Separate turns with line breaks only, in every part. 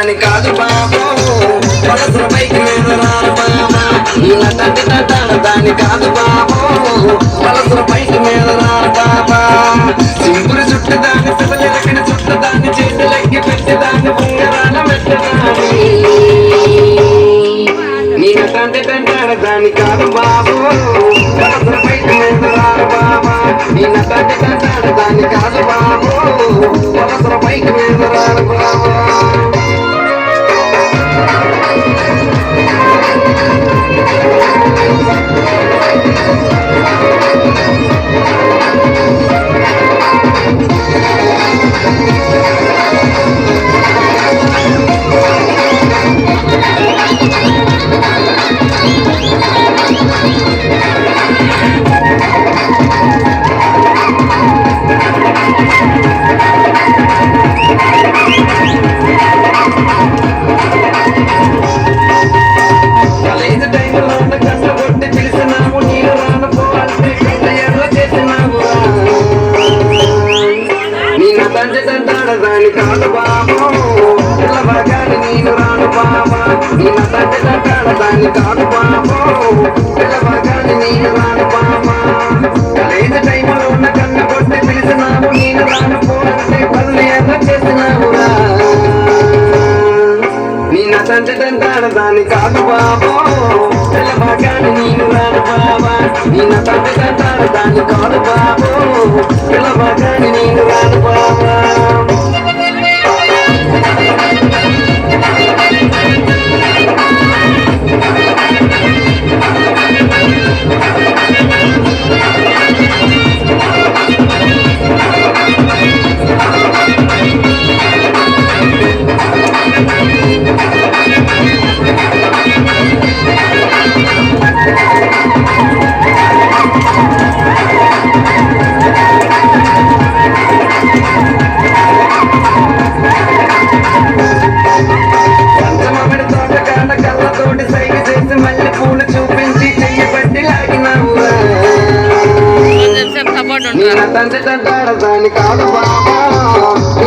దాని కాదు బాబు మనసు పైకి మీద రాను బాబా ఇలా తండ్రి తంటాడు దాని కాదు బాబు మనసు పైకి మీద రాను బాబా సింపురు చుట్టూ దాన్ని శివలిరకని చుట్టూ దాన్ని చేతులెక్కి పెట్టి దాన్ని ఉంగరాల పెట్టదాన్ని ఈయన తండ్రి తంటాడు దాని కాదు బాబు మనసు పైకి మీద రాను బాబా ఈయన తండ్రి తంటాడు దాని కాదు బాబు మనసు పైకి మీద రాను బాబా దాని కాదు బాబు పిల్లవగాని నేను రాను బాబా ఈయన తండ్రి తంటాడు దాన్ని కాదు బాబు పిల్లవగాని నేను రాను బాబా కాలేజీ టైంలో ఉన్న కన్ను కొట్టి పిలిచినావు నేను రాను పోతే పనులు ఎలా చేసినావురా ఈయన తండ్రి తంటాడు దాన్ని కాదు బాబు పిల్లవగాని నేను రాను బాబా ఈయన తండ్రి తంటాడు దాన్ని కాదు బాబు పిల్లవగాని నేను రాను బాబా తండ్రి తంటాడు దాని కాదు బాబా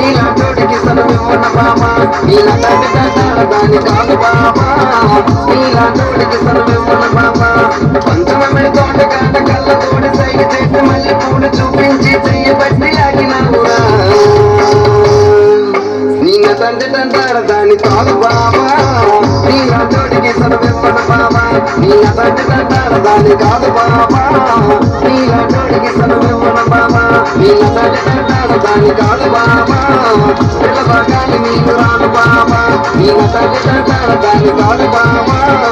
ఇలా చోటికి సలవివ్వన బాబా ఇలా తండ్రి తంటాడు దాని కాదు బాబా ఇలా చోటికి సలవివ్వన బాబా పంచమమిడి తోట కాట కళ్ళ తోటి సైగ చేసి మళ్ళీ పూలు చూపించి చెయ్యబట్టి లాగినావురా నిన్న తండ్రి తంటాడు దాని కాదు బాబా ఇలా చోటికి సలవివ్వన బాబా ఇలా తండ్రి తంటాడు దాని కాదు బాబా ఇలా చోటికి సలవివ్వన బాబా ఈయన తండ్రి తంటాడు దాని కాదు బాబా పిల్లవగాని నీకు రాను బాబా ఈయన తండ్రి తంటాడు దాని కాదు బాబా